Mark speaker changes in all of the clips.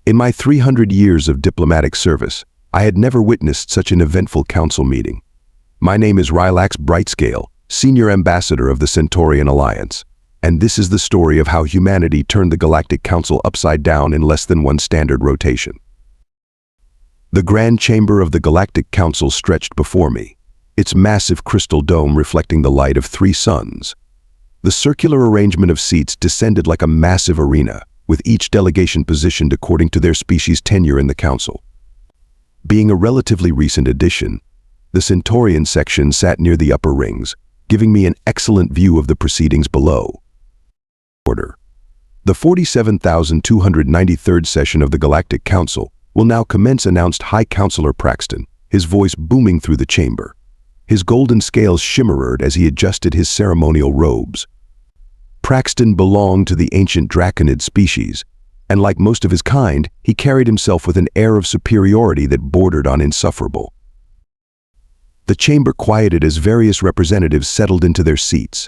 Speaker 1: In my 300 years of diplomatic service, I had never witnessed such an eventful council meeting. My name is Rylax Brightscale, Senior Ambassador of the Centaurian Alliance, and this is the story of how humanity turned the Galactic Council upside down in less than one standard rotation. The grand chamber of the Galactic Council stretched before me, its massive crystal dome reflecting the light of 3 suns. The circular arrangement of seats descended like a massive arena, with each delegation positioned according to their species' tenure in the Council. Being a relatively recent addition, the Centaurian section sat near the upper rings, giving me an excellent view of the proceedings below. Order. The 47,293rd session of the Galactic Council will now commence, announced High Counselor Praxton, his voice booming through the chamber. His golden scales shimmered as he adjusted his ceremonial robes. Praxton belonged to the ancient Draconid species, and like most of his kind, he carried himself with an air of superiority that bordered on insufferable. The chamber quieted as various representatives settled into their seats.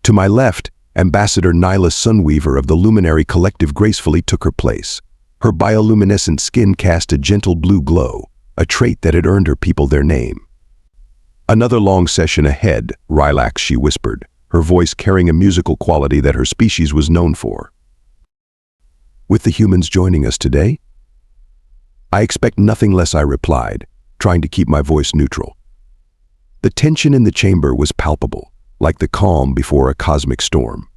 Speaker 1: To my left, Ambassador Nyla Sunweaver of the Luminary Collective gracefully took her place. Her bioluminescent skin cast a gentle blue glow, a trait that had earned her people their name. Another long session ahead, Rylax, she whispered, her voice carrying a musical quality that her species was known for. With the humans joining us today? I expect nothing less, I replied, trying to keep my voice neutral. The tension in the chamber was palpable, like the calm before a cosmic storm.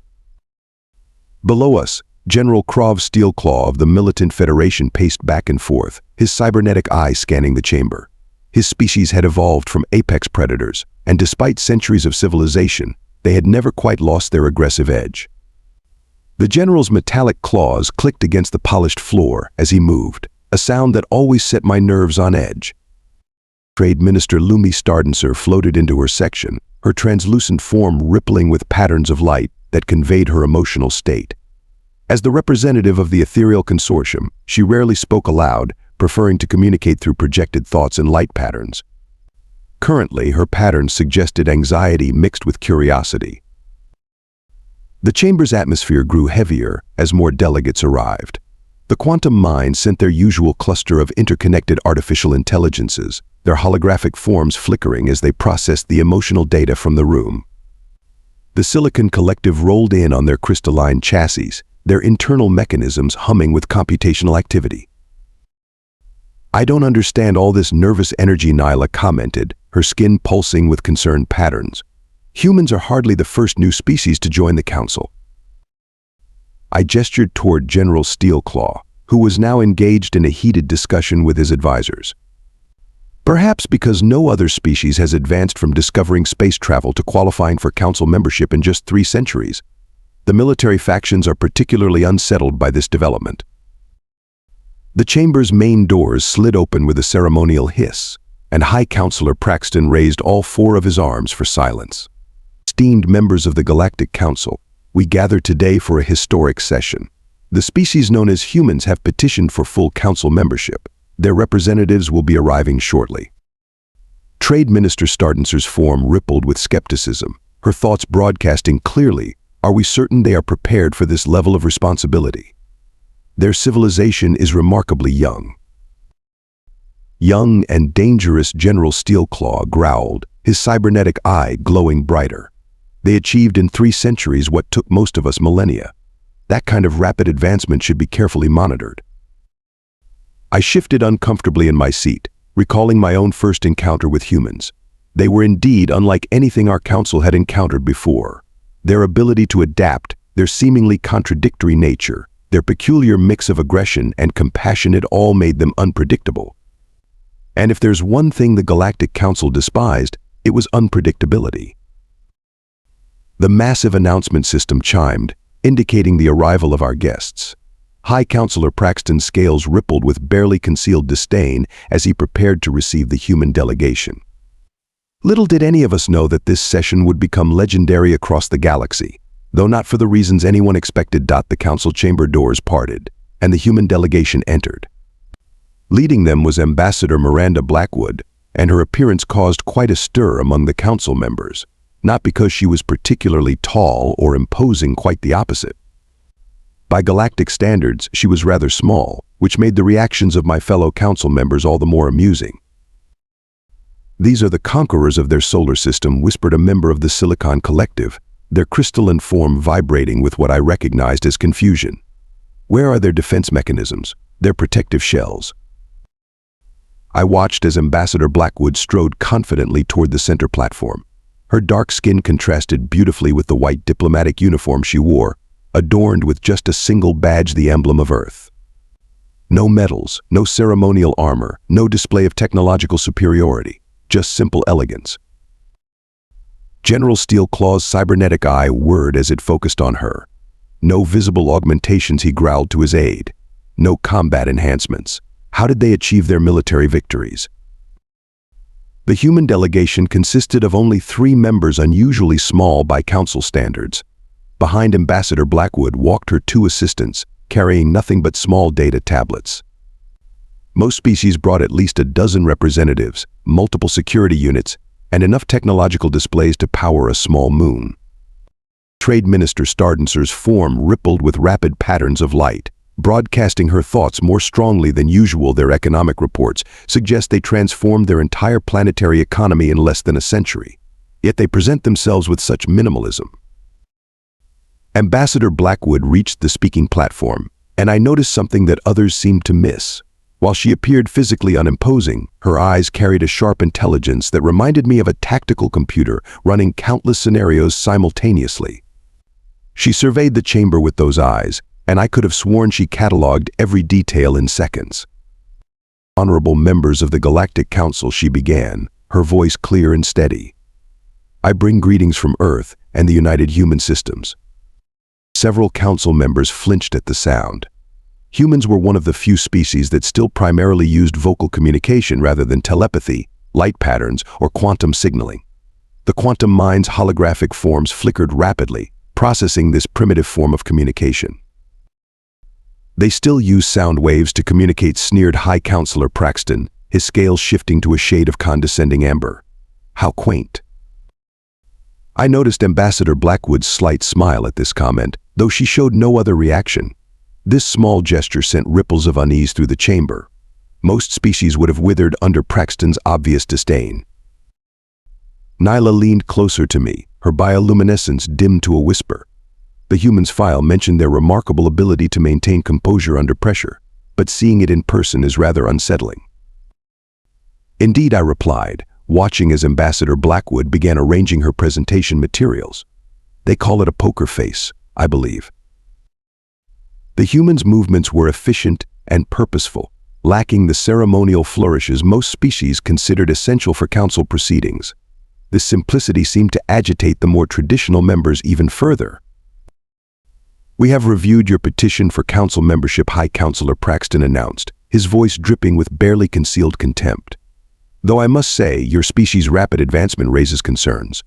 Speaker 1: Below us, General Krov Steelclaw of the Militant Federation paced back and forth, his cybernetic eye scanning the chamber. His species had evolved from apex predators, and despite centuries of civilization, they had never quite lost their aggressive edge. The general's metallic claws clicked against the polished floor as he moved, a sound that always set my nerves on edge. Trade Minister Lumi Stardenser floated into her section, her translucent form rippling with patterns of light that conveyed her emotional state. As the representative of the ethereal consortium, she rarely spoke aloud, preferring to communicate through projected thoughts and light patterns. Currently, her patterns suggested anxiety mixed with curiosity. The chamber's atmosphere grew heavier as more delegates arrived. The quantum minds sent their usual cluster of interconnected artificial intelligences, their holographic forms flickering as they processed the emotional data from the room. The Silicon Collective rolled in on their crystalline chassis, their internal mechanisms humming with computational activity. I don't understand all this nervous energy, Nyla commented, her skin pulsing with concerned patterns. Humans are hardly the first new species to join the Council. I gestured toward General Steelclaw, who was now engaged in a heated discussion with his advisors. Perhaps because no other species has advanced from discovering space travel to qualifying for Council membership in just 3 centuries, the military factions are particularly unsettled by this development. The chamber's main doors slid open with a ceremonial hiss, and High Counselor Praxton raised all 4 of his arms for silence. Esteemed members of the Galactic Council, we gather today for a historic session. The species known as humans have petitioned for full Council membership. Their representatives will be arriving shortly. Trade Minister Stardenser's form rippled with skepticism, her thoughts broadcasting clearly, are we certain they are prepared for this level of responsibility? Their civilization is remarkably young. Young and dangerous, General Steelclaw growled, his cybernetic eye glowing brighter. They achieved in 3 centuries what took most of us millennia. That kind of rapid advancement should be carefully monitored. I shifted uncomfortably in my seat, recalling my own first encounter with humans. They were indeed unlike anything our Council had encountered before. Their ability to adapt, their seemingly contradictory nature, their peculiar mix of aggression and compassion, it all made them unpredictable. And if there's one thing the Galactic Council despised, it was unpredictability. The massive announcement system chimed, indicating the arrival of our guests. High Counselor Praxton's scales rippled with barely concealed disdain as he prepared to receive the human delegation. Little did any of us know that this session would become legendary across the galaxy, though not for the reasons anyone expected. The Council chamber doors parted, and the human delegation entered. Leading them was Ambassador Miranda Blackwood, and her appearance caused quite a stir among the Council members, not because she was particularly tall or imposing, quite the opposite. By galactic standards, she was rather small, which made the reactions of my fellow council members all the more amusing. "These are the conquerors of their solar system," whispered a member of the Silicon Collective, their crystalline form vibrating with what I recognized as confusion. "Where are their defense mechanisms, their protective shells?" I watched as Ambassador Blackwood strode confidently toward the center platform. Her dark skin contrasted beautifully with the white diplomatic uniform she wore, adorned with just a single badge, the emblem of Earth. No medals, no ceremonial armor, no display of technological superiority, just simple elegance. General Steelclaw's cybernetic eye whirred as it focused on her. No visible augmentations, he growled to his aide. No combat enhancements. How did they achieve their military victories? The human delegation consisted of only 3 members, unusually small by council standards. Behind Ambassador Blackwood walked her 2 assistants, carrying nothing but small data tablets. Most species brought at least a dozen representatives, multiple security units, and enough technological displays to power a small moon. Trade Minister Stardancer's form rippled with rapid patterns of light, broadcasting her thoughts more strongly than usual. Their economic reports suggest they transformed their entire planetary economy in less than a century. Yet they present themselves with such minimalism. Ambassador Blackwood reached the speaking platform, and I noticed something that others seemed to miss. While she appeared physically unimposing, her eyes carried a sharp intelligence that reminded me of a tactical computer running countless scenarios simultaneously. She surveyed the chamber with those eyes, and I could have sworn she cataloged every detail in seconds. "Honorable members of the Galactic Council," she began, her voice clear and steady. "I bring greetings from Earth and the United Human Systems." Several council members flinched at the sound. Humans were one of the few species that still primarily used vocal communication rather than telepathy, light patterns, or quantum signaling. The quantum mind's holographic forms flickered rapidly, processing this primitive form of communication. "They still use sound waves to communicate," sneered High Counselor Praxton, his scales shifting to a shade of condescending amber. "How quaint." I noticed Ambassador Blackwood's slight smile at this comment, though she showed no other reaction. This small gesture sent ripples of unease through the chamber. Most species would have withered under Praxton's obvious disdain. Nyla leaned closer to me, her bioluminescence dimmed to a whisper. The human's file mentioned their remarkable ability to maintain composure under pressure, but seeing it in person is rather unsettling. "Indeed," I replied, watching as Ambassador Blackwood began arranging her presentation materials. "They call it a poker face, I believe." The human's movements were efficient and purposeful, lacking the ceremonial flourishes most species considered essential for council proceedings. This simplicity seemed to agitate the more traditional members even further. "We have reviewed your petition for council membership," High Counselor Praxton announced, his voice dripping with barely concealed contempt. "Though I must say, your species' rapid advancement raises concerns."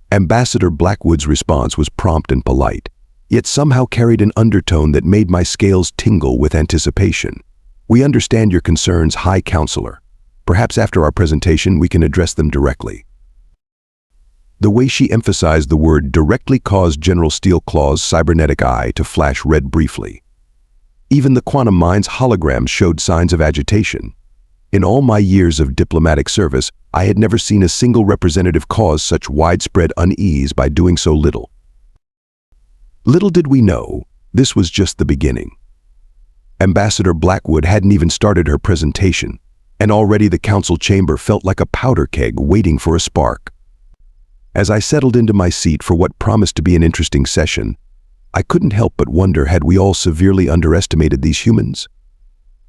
Speaker 1: Ambassador Blackwood's response was prompt and polite, yet somehow carried an undertone that made my scales tingle with anticipation. "We understand your concerns, High Counselor. Perhaps after our presentation we can address them directly." The way she emphasized the word directly caused General Steelclaw's cybernetic eye to flash red briefly. Even the quantum mind's holograms showed signs of agitation. In all my years of diplomatic service, I had never seen a single representative cause such widespread unease by doing so little. Little did we know, this was just the beginning. Ambassador Blackwood hadn't even started her presentation, and already the council chamber felt like a powder keg waiting for a spark. As I settled into my seat for what promised to be an interesting session, I couldn't help but wonder, had we all severely underestimated these humans?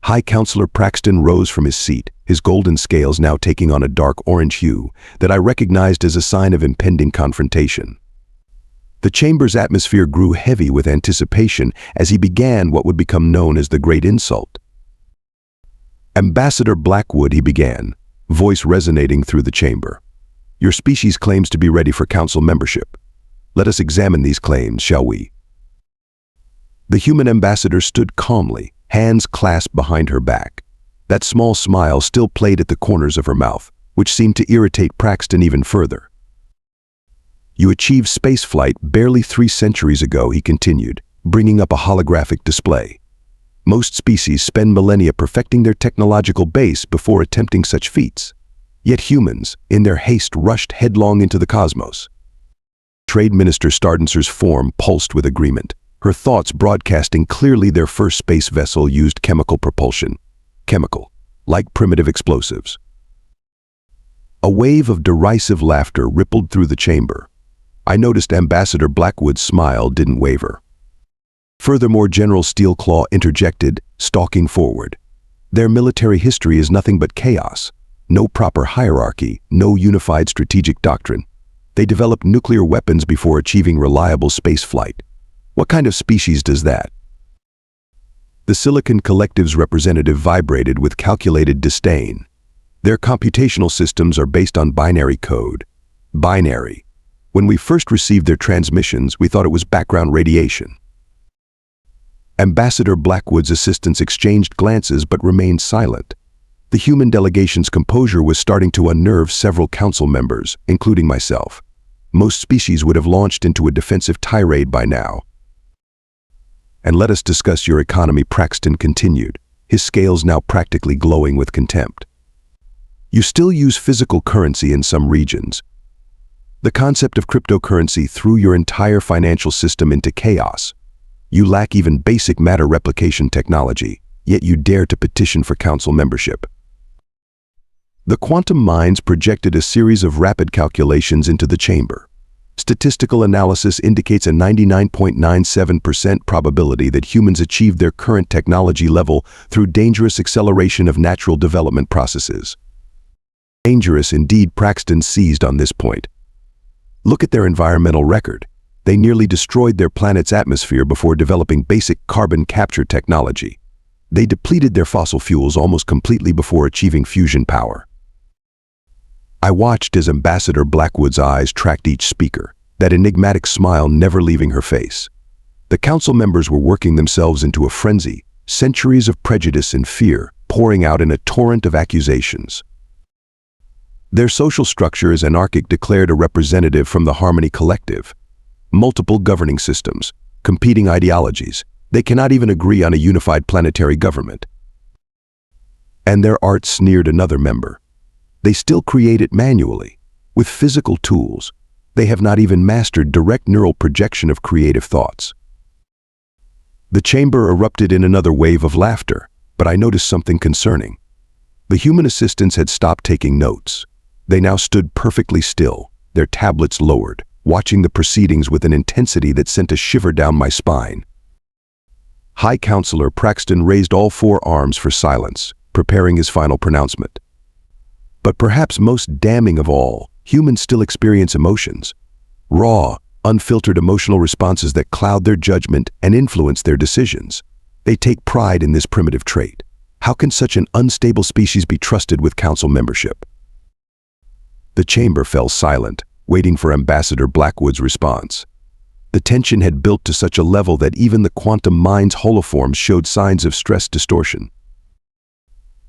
Speaker 1: High Counselor Praxton rose from his seat, his golden scales now taking on a dark orange hue that I recognized as a sign of impending confrontation. The chamber's atmosphere grew heavy with anticipation as he began what would become known as the Great Insult. "Ambassador Blackwood," he began, voice resonating through the chamber. "Your species claims to be ready for council membership. Let us examine these claims, shall we?" The human ambassador stood calmly, hands clasped behind her back. That small smile still played at the corners of her mouth, which seemed to irritate Praxton even further. "You achieved spaceflight barely 3 centuries ago," he continued, bringing up a holographic display. Most species spend millennia perfecting their technological base before attempting such feats. Yet humans, in their haste, rushed headlong into the cosmos. Trade Minister Stardancer's form pulsed with agreement, her thoughts broadcasting clearly. Their first space vessel used chemical propulsion. Chemical, like primitive explosives. A wave of derisive laughter rippled through the chamber. I noticed Ambassador Blackwood's smile didn't waver. Furthermore, General Steelclaw interjected, stalking forward. Their military history is nothing but chaos. No proper hierarchy, no unified strategic doctrine. They developed nuclear weapons before achieving reliable spaceflight. What kind of species does that? The Silicon Collective's representative vibrated with calculated disdain. Their computational systems are based on binary code. Binary. When we first received their transmissions, we thought it was background radiation. Ambassador Blackwood's assistants exchanged glances but remained silent. The human delegation's composure was starting to unnerve several council members, including myself. Most species would have launched into a defensive tirade by now. And let us discuss your economy, Praxton continued, his scales now practically glowing with contempt. You still use physical currency in some regions. The concept of cryptocurrency threw your entire financial system into chaos. You lack even basic matter replication technology, yet you dare to petition for council membership. The quantum minds projected a series of rapid calculations into the chamber. Statistical analysis indicates a 99.97% probability that humans achieve their current technology level through dangerous acceleration of natural development processes. Dangerous indeed. Praxton seized on this point. Look at their environmental record. They nearly destroyed their planet's atmosphere before developing basic carbon capture technology. They depleted their fossil fuels almost completely before achieving fusion power. I watched as Ambassador Blackwood's eyes tracked each speaker, that enigmatic smile never leaving her face. The council members were working themselves into a frenzy, centuries of prejudice and fear pouring out in a torrent of accusations. Their social structure is anarchic, declared a representative from the Harmony Collective. Multiple governing systems, competing ideologies. They cannot even agree on a unified planetary government. And their art, sneered another member. They still create it manually, with physical tools. They have not even mastered direct neural projection of creative thoughts. The chamber erupted in another wave of laughter, but I noticed something concerning. The human assistants had stopped taking notes. They now stood perfectly still, their tablets lowered, watching the proceedings with an intensity that sent a shiver down my spine. High Counselor Praxton raised all four arms for silence, preparing his final pronouncement. But perhaps most damning of all, humans still experience emotions. Raw, unfiltered emotional responses that cloud their judgment and influence their decisions. They take pride in this primitive trait. How can such an unstable species be trusted with council membership? The chamber fell silent, waiting for Ambassador Blackwood's response. The tension had built to such a level that even the quantum mind's holoforms showed signs of stress distortion.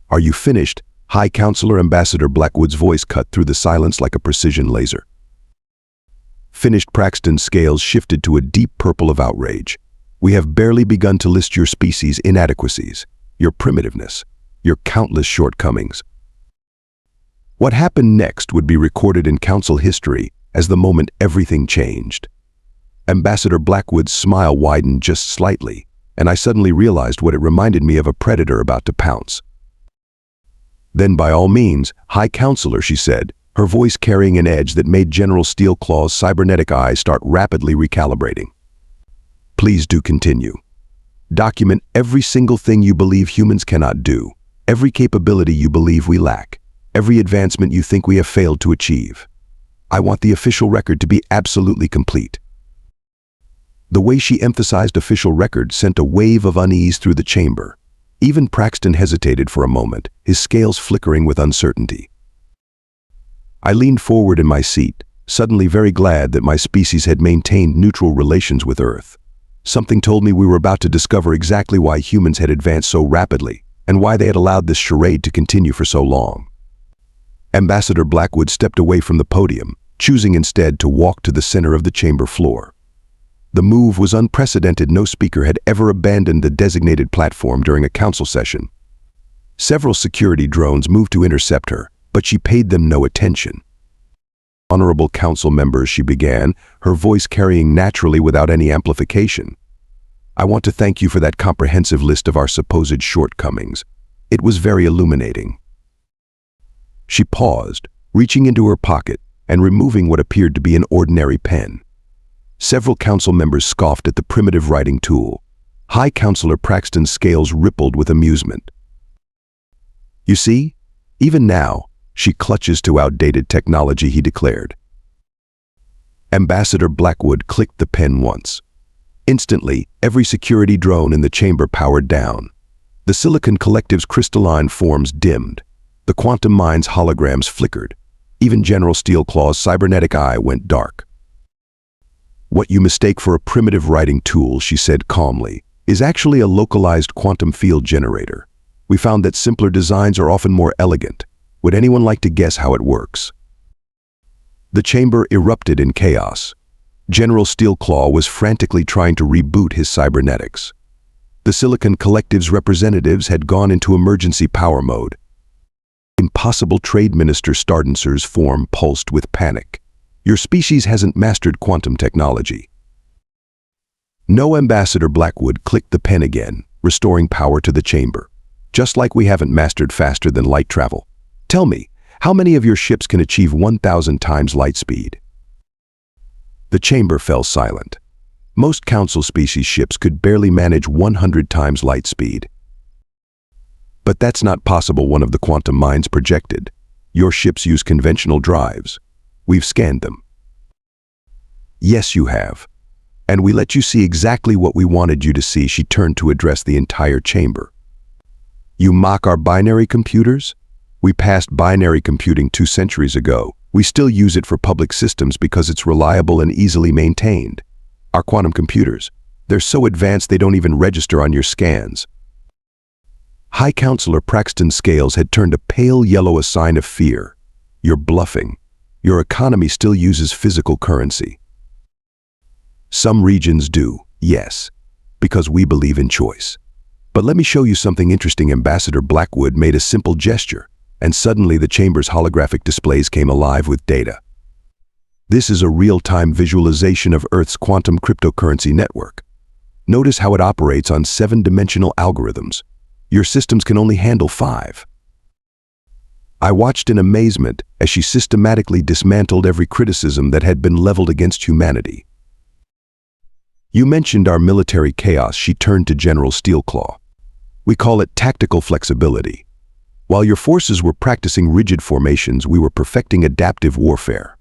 Speaker 1: Are you finished? High Counselor Ambassador Blackwood's voice cut through the silence like a precision laser. Finished. Praxton's scales shifted to a deep purple of outrage. We have barely begun to list your species' inadequacies, your primitiveness, your countless shortcomings. What happened next would be recorded in council history as the moment everything changed. Ambassador Blackwood's smile widened just slightly, and I suddenly realized what it reminded me of: a predator about to pounce. Then by all means, High Counselor, she said, her voice carrying an edge that made General Steelclaw's cybernetic eyes start rapidly recalibrating. Please do continue. Document every single thing you believe humans cannot do, every capability you believe we lack, every advancement you think we have failed to achieve. I want the official record to be absolutely complete. The way she emphasized official record sent a wave of unease through the chamber. Even Praxton hesitated for a moment, his scales flickering with uncertainty. I leaned forward in my seat, suddenly very glad that my species had maintained neutral relations with Earth. Something told me we were about to discover exactly why humans had advanced so rapidly, and why they had allowed this charade to continue for so long. Ambassador Blackwood stepped away from the podium, choosing instead to walk to the center of the chamber floor. The move was unprecedented. No speaker had ever abandoned the designated platform during a council session. Several security drones moved to intercept her, but she paid them no attention. "Honorable council members," she began, her voice carrying naturally without any amplification. "I want to thank you for that comprehensive list of our supposed shortcomings. It was very illuminating." She paused, reaching into her pocket and removing what appeared to be an ordinary pen. Several council members scoffed at the primitive writing tool. High Counselor Praxton's scales rippled with amusement. "You see, even now, she clutches to outdated technology," he declared. Ambassador Blackwood clicked the pen once. Instantly, every security drone in the chamber powered down. The Silicon Collective's crystalline forms dimmed. The Quantum Mind's holograms flickered. Even General Steelclaw's cybernetic eye went dark. "What you mistake for a primitive writing tool," she said calmly, "is actually a localized quantum field generator. We found that simpler designs are often more elegant. Would anyone like to guess how it works?" The chamber erupted in chaos. General Steelclaw was frantically trying to reboot his cybernetics. The Silicon Collective's representatives had gone into emergency power mode. Impossible Trade Minister Stardancer's form pulsed with panic. "Your species hasn't mastered quantum technology." No, Ambassador Blackwood clicked the pen again, restoring power to the chamber. "Just like we haven't mastered faster than light travel. Tell me, how many of your ships can achieve 1,000 times light speed?" The chamber fell silent. Most Council species ships could barely manage 100 times light speed. "But that's not possible," one of the quantum minds projected. "Your ships use conventional drives. We've scanned them." "Yes, you have. And we let you see exactly what we wanted you to see." She turned to address the entire chamber. "You mock our binary computers? We passed binary computing 2 centuries ago. We still use it for public systems because it's reliable and easily maintained. Our quantum computers, they're so advanced they don't even register on your scans." High Counselor Praxton's scales had turned a pale yellow, a sign of fear. "You're bluffing. Your economy still uses physical currency." "Some regions do, yes, because we believe in choice. But let me show you something interesting." Ambassador Blackwood made a simple gesture, and suddenly the chamber's holographic displays came alive with data. "This is a real-time visualization of Earth's quantum cryptocurrency network. Notice how it operates on 7-dimensional algorithms. Your systems can only handle 5. I watched in amazement as she systematically dismantled every criticism that had been leveled against humanity. "You mentioned our military chaos," she turned to General Steelclaw. "We call it tactical flexibility. While your forces were practicing rigid formations, we were perfecting adaptive warfare.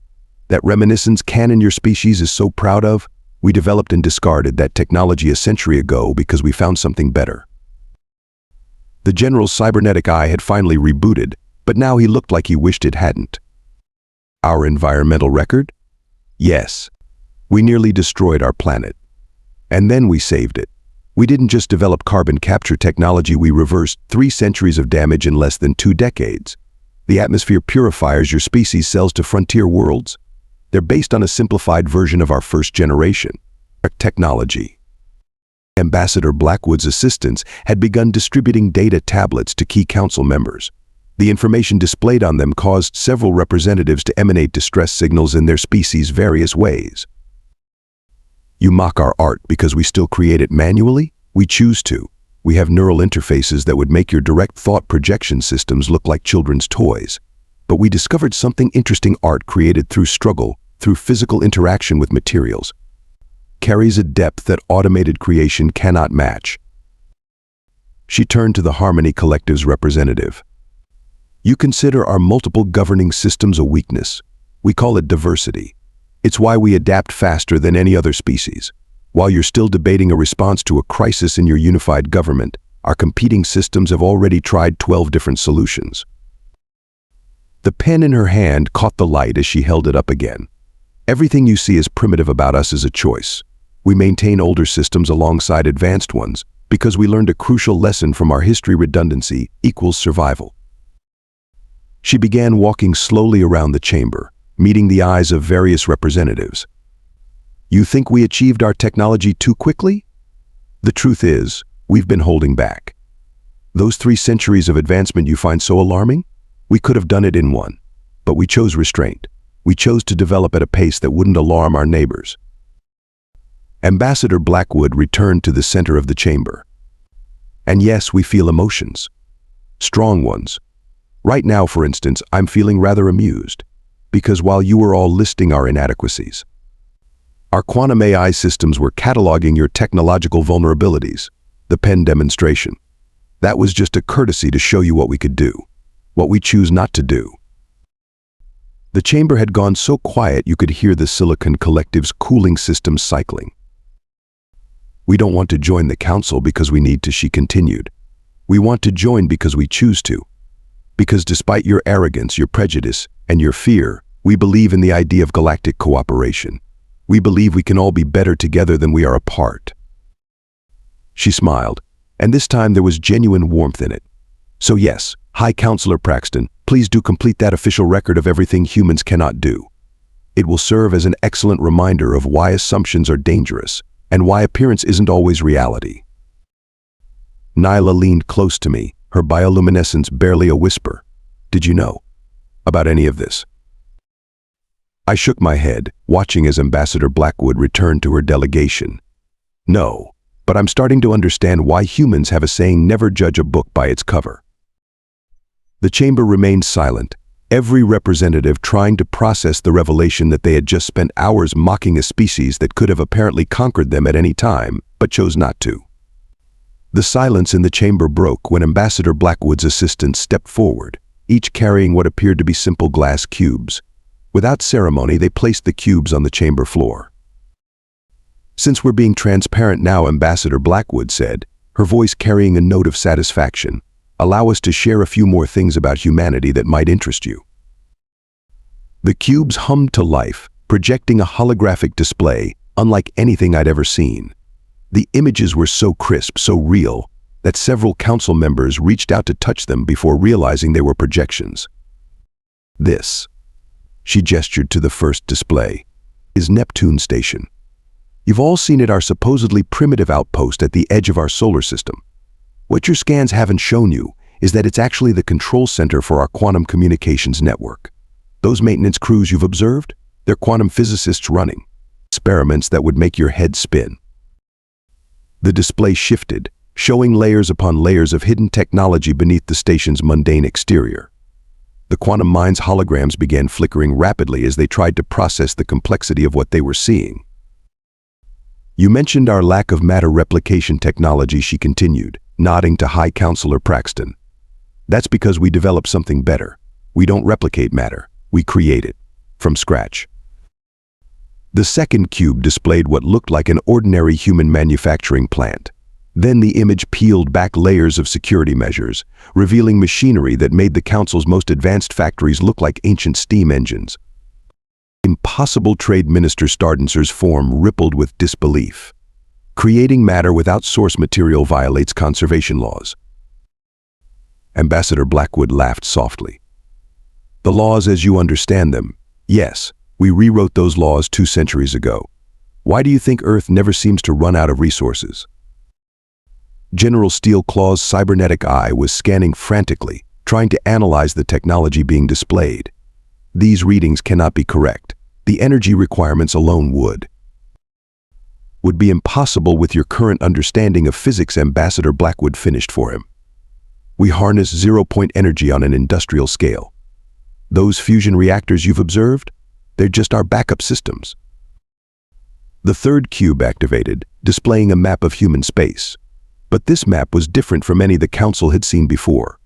Speaker 1: That reminiscence cannon your species is so proud of, we developed and discarded that technology a century ago because we found something better." The General's cybernetic eye had finally rebooted, but now he looked like he wished it hadn't. "Our environmental record? Yes. We nearly destroyed our planet. And then we saved it. We didn't just develop carbon capture technology, we reversed 3 centuries of damage in less than 2 decades. The atmosphere purifiers your species sells to frontier worlds, they're based on a simplified version of our first generation technology." Ambassador Blackwood's assistants had begun distributing data tablets to key council members. The information displayed on them caused several representatives to emanate distress signals in their species' various ways. "You mock our art because we still create it manually? We choose to. We have neural interfaces that would make your direct thought projection systems look like children's toys. But we discovered something interesting: art created through struggle, through physical interaction with materials, carries a depth that automated creation cannot match." She turned to the Harmony Collective's representative. "You consider our multiple governing systems a weakness. We call it diversity. It's why we adapt faster than any other species. While you're still debating a response to a crisis in your unified government, our competing systems have already tried 12 different solutions." The pen in her hand caught the light as she held it up again. "Everything you see as primitive about us is a choice. We maintain older systems alongside advanced ones because we learned a crucial lesson from our history: redundancy equals survival." She began walking slowly around the chamber, meeting the eyes of various representatives. You think we achieved our technology too quickly? The truth is, we've been holding back. Those 3 centuries of advancement you find so alarming? We could have done it in 1. But we chose restraint. We chose to develop at a pace that wouldn't alarm our neighbors. Ambassador Blackwood returned to the center of the chamber. And yes, we feel emotions. Strong ones. Right now, for instance, I'm feeling rather amused, because while you were all listing our inadequacies, our quantum AI systems were cataloging your technological vulnerabilities, the pen demonstration. That was just a courtesy to show you what we could do, what we choose not to do. The chamber had gone so quiet you could hear the Silicon Collective's cooling systems cycling. We don't want to join the council because we need to, she continued. We want to join because we choose to. Because despite your arrogance, your prejudice, and your fear, we believe in the idea of galactic cooperation. We believe we can all be better together than we are apart. She smiled, and this time there was genuine warmth in it. So yes, High Counselor Praxton, please do complete that official record of everything humans cannot do. It will serve as an excellent reminder of why assumptions are dangerous, and why appearance isn't always reality. Nyla leaned close to me, her bioluminescence barely a whisper. Did you know about any of this? I shook my head, watching as Ambassador Blackwood returned to her delegation. No, but I'm starting to understand why humans have a saying, never judge a book by its cover. The chamber remained silent, every representative trying to process the revelation that they had just spent hours mocking a species that could have apparently conquered them at any time, but chose not to. The silence in the chamber broke when Ambassador Blackwood's assistants stepped forward, each carrying what appeared to be simple glass cubes. Without ceremony, they placed the cubes on the chamber floor. Since we're being transparent now, Ambassador Blackwood said, her voice carrying a note of satisfaction, allow us to share a few more things about humanity that might interest you. The cubes hummed to life, projecting a holographic display unlike anything I'd ever seen. The images were so crisp, so real, that several council members reached out to touch them before realizing they were projections. This, she gestured to the first display, is Neptune Station. You've all seen it, our supposedly primitive outpost at the edge of our solar system. What your scans haven't shown you is that it's actually the control center for our quantum communications network. Those maintenance crews you've observed, they're quantum physicists running experiments that would make your head spin. The display shifted, showing layers upon layers of hidden technology beneath the station's mundane exterior. The quantum mind's holograms began flickering rapidly as they tried to process the complexity of what they were seeing. You mentioned our lack of matter replication technology, she continued, nodding to High Counselor Praxton. That's because we developed something better. We don't replicate matter, we create it, from scratch. The second cube displayed what looked like an ordinary human manufacturing plant. Then the image peeled back layers of security measures, revealing machinery that made the Council's most advanced factories look like ancient steam engines. Impossible Trade Minister Stardancer's form rippled with disbelief. Creating matter without source material violates conservation laws. Ambassador Blackwood laughed softly. The laws as you understand them, yes, we rewrote those laws 2 centuries ago. Why do you think Earth never seems to run out of resources? General Steelclaw's cybernetic eye was scanning frantically, trying to analyze the technology being displayed. These readings cannot be correct. The energy requirements alone would be impossible with your current understanding of physics, Ambassador Blackwood finished for him. We harness zero-point energy on an industrial scale. Those fusion reactors you've observed, they're just our backup systems. The third cube activated, displaying a map of human space. But this map was different from any the Council had seen before.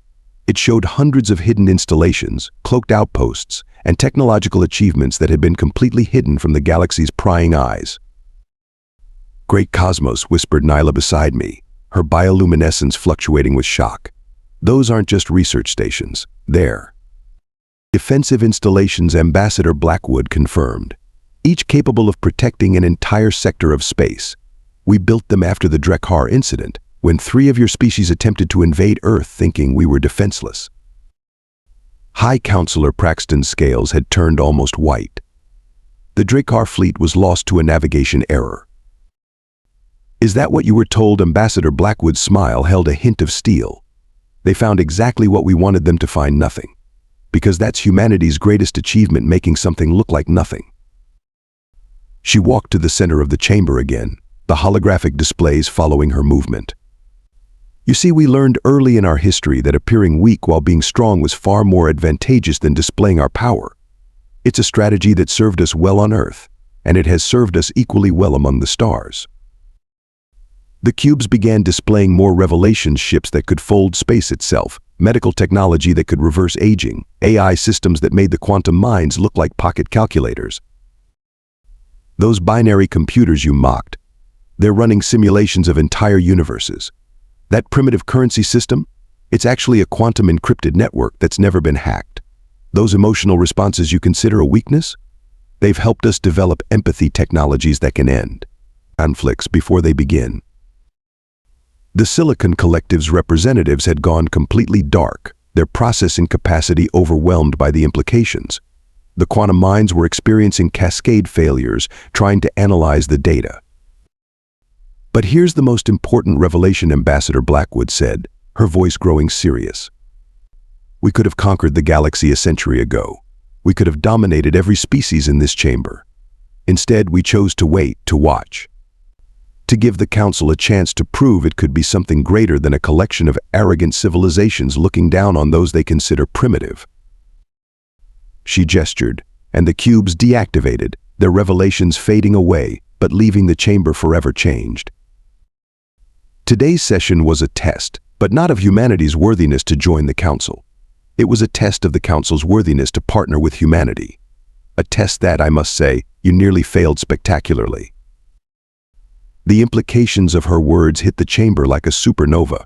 Speaker 1: It showed hundreds of hidden installations, cloaked outposts, and technological achievements that had been completely hidden from the galaxy's prying eyes. Great Cosmos, whispered Nyla beside me, her bioluminescence fluctuating with shock. Those aren't just research stations, they're defensive installations, Ambassador Blackwood confirmed, each capable of protecting an entire sector of space. We built them after the Drekhar incident, when 3 of your species attempted to invade Earth thinking we were defenseless. High Counselor Praxton's scales had turned almost white. The Drakkar fleet was lost to a navigation error. Is that what you were told? Ambassador Blackwood's smile held a hint of steel. They found exactly what we wanted them to find: nothing. Because that's humanity's greatest achievement, making something look like nothing. She walked to the center of the chamber again, the holographic displays following her movement. You see, we learned early in our history that appearing weak while being strong was far more advantageous than displaying our power. It's a strategy that served us well on Earth, and it has served us equally well among the stars. The cubes began displaying more Revelations ships that could fold space itself, medical technology that could reverse aging, AI systems that made the quantum mines look like pocket calculators. Those binary computers you mocked, they're running simulations of entire universes. That primitive currency system, it's actually a quantum encrypted network that's never been hacked. Those emotional responses you consider a weakness? They've helped us develop empathy technologies that can end conflicts before they begin. The Silicon Collective's representatives had gone completely dark, their processing capacity overwhelmed by the implications. The quantum minds were experiencing cascade failures, trying to analyze the data. But here's the most important revelation, Ambassador Blackwood said, her voice growing serious. We could have conquered the galaxy a century ago. We could have dominated every species in this chamber. Instead, we chose to wait, to watch. To give the Council a chance to prove it could be something greater than a collection of arrogant civilizations looking down on those they consider primitive. She gestured, and the cubes deactivated, their revelations fading away, but leaving the chamber forever changed. Today's session was a test, but not of humanity's worthiness to join the Council. It was a test of the Council's worthiness to partner with humanity. A test that, I must say, you nearly failed spectacularly. The implications of her words hit the chamber like a supernova.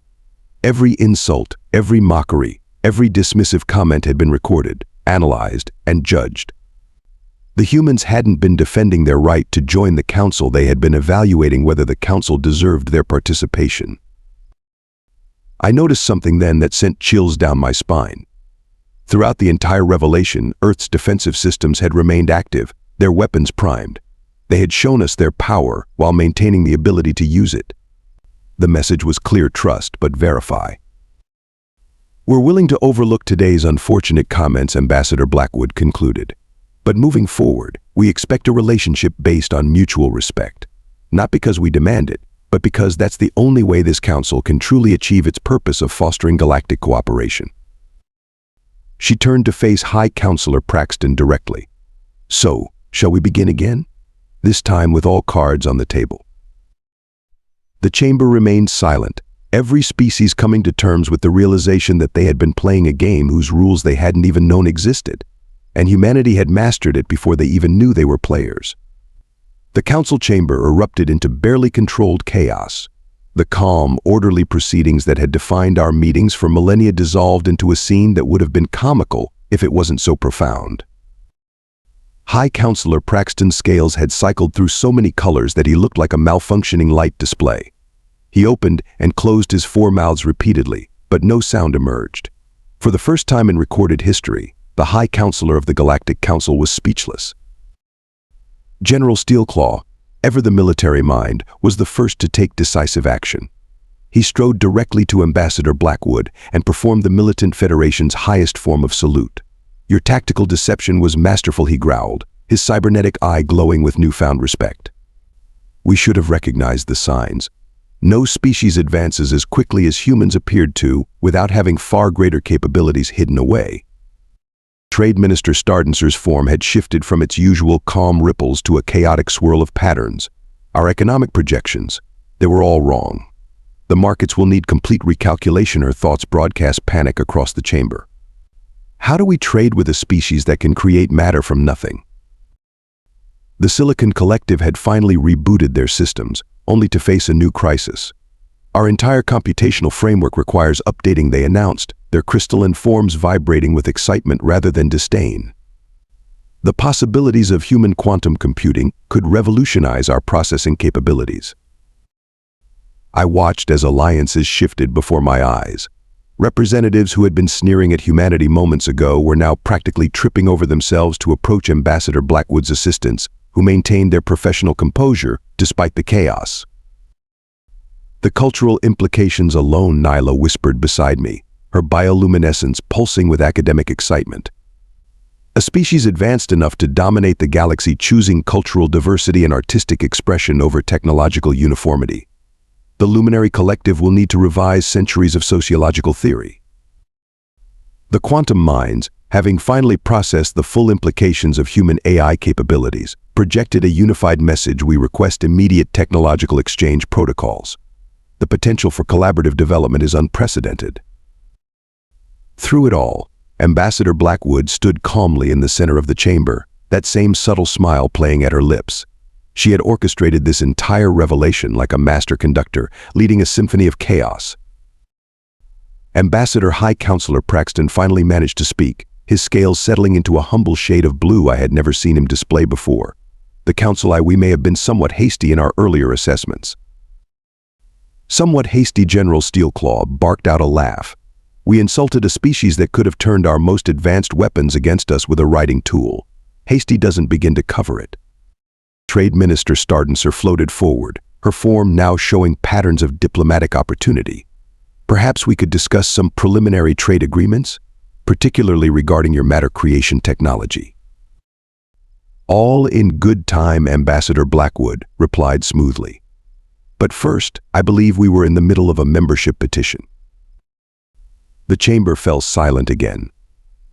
Speaker 1: Every insult, every mockery, every dismissive comment had been recorded, analyzed, and judged. The humans hadn't been defending their right to join the Council, they had been evaluating whether the Council deserved their participation. I noticed something then that sent chills down my spine. Throughout the entire revelation, Earth's defensive systems had remained active, their weapons primed. They had shown us their power while maintaining the ability to use it. The message was clear: trust, but verify. We're willing to overlook today's unfortunate comments, Ambassador Blackwood concluded. But moving forward, we expect a relationship based on mutual respect. Not because we demand it, but because that's the only way this Council can truly achieve its purpose of fostering galactic cooperation. She turned to face High Counselor Praxton directly. So, shall we begin again? This time with all cards on the table. The chamber remained silent, every species coming to terms with the realization that they had been playing a game whose rules they hadn't even known existed. And humanity had mastered it before they even knew they were players. The Council chamber erupted into barely controlled chaos. The calm, orderly proceedings that had defined our meetings for millennia dissolved into a scene that would have been comical if it wasn't so profound. High Counselor Praxton's scales had cycled through so many colors that he looked like a malfunctioning light display. He opened and closed his four mouths repeatedly, but no sound emerged. For the first time in recorded history, the High Counselor of the Galactic Council was speechless. General Steelclaw, ever the military mind, was the first to take decisive action. He strode directly to Ambassador Blackwood and performed the Militant Federation's highest form of salute. Your tactical deception was masterful, he growled, his cybernetic eye glowing with newfound respect. We should have recognized the signs. No species advances as quickly as humans appeared to without having far greater capabilities hidden away. Trade Minister Stardancer's form had shifted from its usual calm ripples to a chaotic swirl of patterns. Our economic projections, they were all wrong. The markets will need complete recalculation, her thoughts broadcast panic across the chamber. How do we trade with a species that can create matter from nothing? The Silicon Collective had finally rebooted their systems, only to face a new crisis. Our entire computational framework requires updating, they announced, their crystalline forms vibrating with excitement rather than disdain. The possibilities of human quantum computing could revolutionize our processing capabilities. I watched as alliances shifted before my eyes. Representatives who had been sneering at humanity moments ago were now practically tripping over themselves to approach Ambassador Blackwood's assistants, who maintained their professional composure despite the chaos. "The cultural implications alone," Nyla whispered beside me, her bioluminescence pulsing with academic excitement. "A species advanced enough to dominate the galaxy, choosing cultural diversity and artistic expression over technological uniformity. The Luminary Collective will need to revise centuries of sociological theory." The quantum minds, having finally processed the full implications of human AI capabilities, projected a unified message: we request immediate technological exchange protocols. The potential for collaborative development is unprecedented. Through it all, Ambassador Blackwood stood calmly in the center of the chamber, that same subtle smile playing at her lips. She had orchestrated this entire revelation like a master conductor, leading a symphony of chaos. Ambassador High Counselor Praxton finally managed to speak, his scales settling into a humble shade of blue I had never seen him display before. "The Council, we may have been somewhat hasty in our earlier assessments." Somewhat hasty, General Steelclaw barked out a laugh. "We insulted a species that could have turned our most advanced weapons against us with a writing tool. Hasty doesn't begin to cover it." Trade Minister Stardancer floated forward, her form now showing patterns of diplomatic opportunity. "Perhaps we could discuss some preliminary trade agreements, particularly regarding your matter creation technology." "All in good time," Ambassador Blackwood replied smoothly. "But first, I believe we were in the middle of a membership petition." The chamber fell silent again.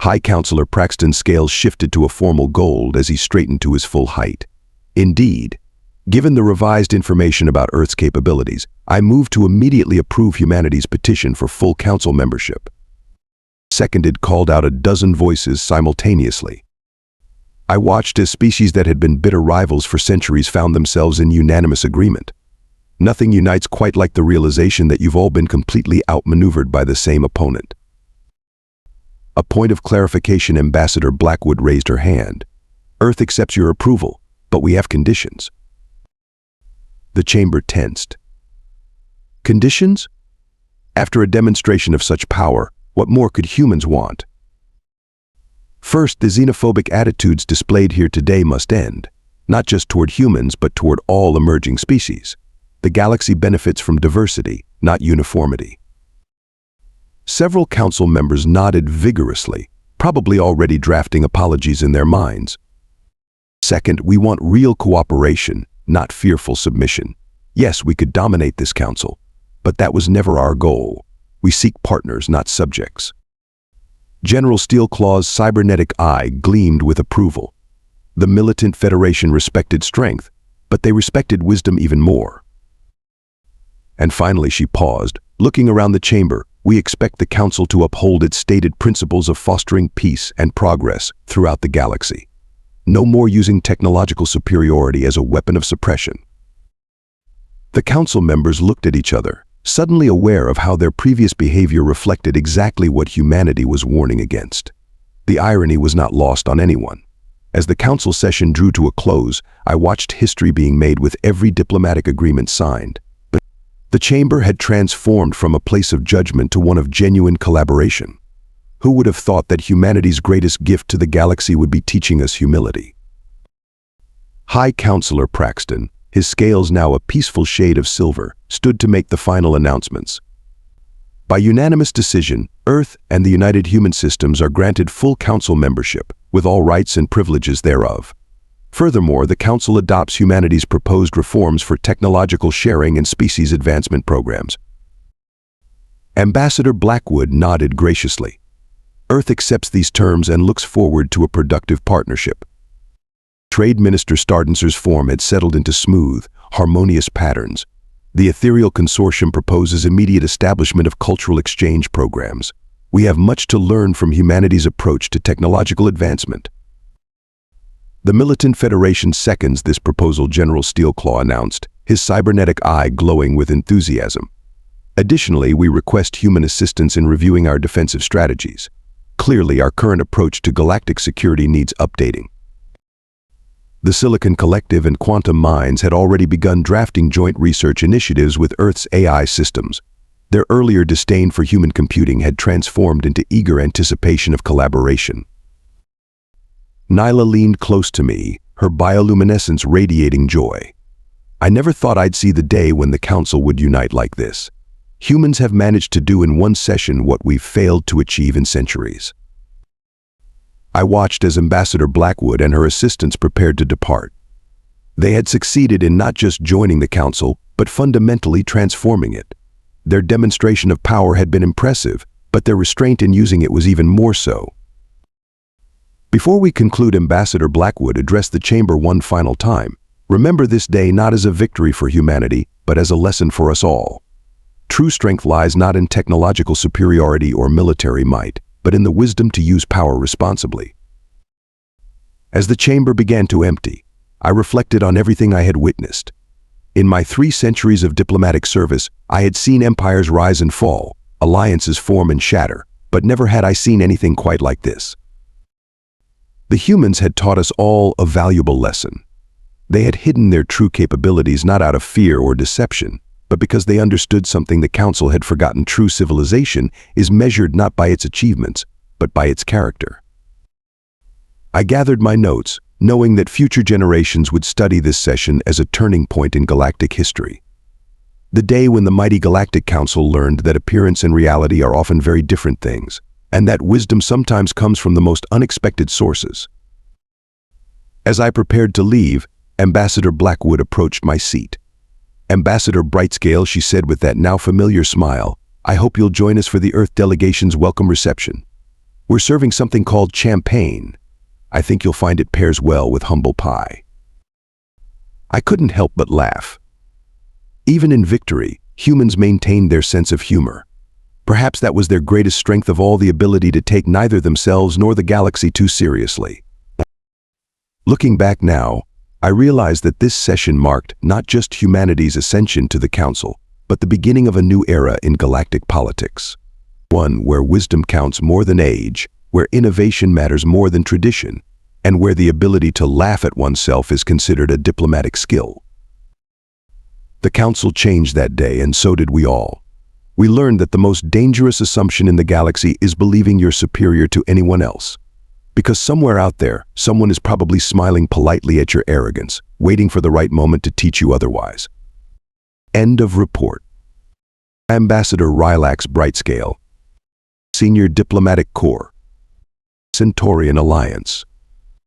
Speaker 1: High Counselor Praxton's scales shifted to a formal gold as he straightened to his full height. "Indeed, given the revised information about Earth's capabilities, I move to immediately approve humanity's petition for full council membership." Seconded called out a dozen voices simultaneously. I watched as species that had been bitter rivals for centuries found themselves in unanimous agreement. Nothing unites quite like the realization that you've all been completely outmaneuvered by the same opponent. "A point of clarification," Ambassador Blackwood raised her hand. "Earth accepts your approval, but we have conditions." The chamber tensed. Conditions? After a demonstration of such power, what more could humans want? First, the xenophobic attitudes displayed here today must end, not just toward humans, but toward all emerging species. The galaxy benefits from diversity, not uniformity. Several council members nodded vigorously, probably already drafting apologies in their minds. Second, we want real cooperation, not fearful submission. Yes, we could dominate this council, but that was never our goal. We seek partners, not subjects. General Steelclaw's cybernetic eye gleamed with approval. The militant Federation respected strength, but they respected wisdom even more. And finally she paused, looking around the chamber. "We expect the Council to uphold its stated principles of fostering peace and progress throughout the galaxy. No more using technological superiority as a weapon of suppression." The Council members looked at each other, suddenly aware of how their previous behavior reflected exactly what humanity was warning against. The irony was not lost on anyone. As the Council session drew to a close, I watched history being made with every diplomatic agreement signed. The chamber had transformed from a place of judgment to one of genuine collaboration. Who would have thought that humanity's greatest gift to the galaxy would be teaching us humility? High Counselor Praxton, his scales now a peaceful shade of silver, stood to make the final announcements. By unanimous decision, Earth and the United Human Systems are granted full Council membership, with all rights and privileges thereof. Furthermore, the Council adopts humanity's proposed reforms for technological sharing and species advancement programs. Ambassador Blackwood nodded graciously. Earth accepts these terms and looks forward to a productive partnership. Trade Minister Stardancer's form had settled into smooth, harmonious patterns. The ethereal consortium proposes immediate establishment of cultural exchange programs. We have much to learn from humanity's approach to technological advancement. The Militant Federation seconds this proposal, General Steelclaw announced, his cybernetic eye glowing with enthusiasm. Additionally, we request human assistance in reviewing our defensive strategies. Clearly, our current approach to galactic security needs updating. The Silicon Collective and Quantum Minds had already begun drafting joint research initiatives with Earth's AI systems. Their earlier disdain for human computing had transformed into eager anticipation of collaboration. Nyla leaned close to me, her bioluminescence radiating joy. I never thought I'd see the day when the Council would unite like this. Humans have managed to do in one session what we've failed to achieve in centuries. I watched as Ambassador Blackwood and her assistants prepared to depart. They had succeeded in not just joining the Council, but fundamentally transforming it. Their demonstration of power had been impressive, but their restraint in using it was even more so. Before we conclude, Ambassador Blackwood addressed the chamber one final time. Remember this day not as a victory for humanity, but as a lesson for us all. True strength lies not in technological superiority or military might, but in the wisdom to use power responsibly. As the chamber began to empty, I reflected on everything I had witnessed. In my 3 centuries of diplomatic service, I had seen empires rise and fall, alliances form and shatter, but never had I seen anything quite like this. The humans had taught us all a valuable lesson. They had hidden their true capabilities not out of fear or deception, but because they understood something the Council had forgotten: true civilization is measured not by its achievements, but by its character. I gathered my notes, knowing that future generations would study this session as a turning point in galactic history. The day when the mighty Galactic Council learned that appearance and reality are often very different things, and that wisdom sometimes comes from the most unexpected sources. As I prepared to leave, Ambassador Blackwood approached my seat. "Ambassador Brightscale," she said with that now familiar smile, "I hope you'll join us for the Earth delegation's welcome reception. We're serving something called champagne. I think you'll find it pairs well with humble pie." I couldn't help but laugh. Even in victory, humans maintained their sense of humor. Perhaps that was their greatest strength of all, the ability to take neither themselves nor the galaxy too seriously. Looking back now, I realize that this session marked not just humanity's ascension to the Council, but the beginning of a new era in galactic politics. One where wisdom counts more than age, where innovation matters more than tradition, and where the ability to laugh at oneself is considered a diplomatic skill. The Council changed that day, and so did we all. We learned that the most dangerous assumption in the galaxy is believing you're superior to anyone else. Because somewhere out there, someone is probably smiling politely at your arrogance, waiting for the right moment to teach you otherwise. End of report. Ambassador Rylax Brightscale, Senior Diplomatic Corps, Centaurian Alliance.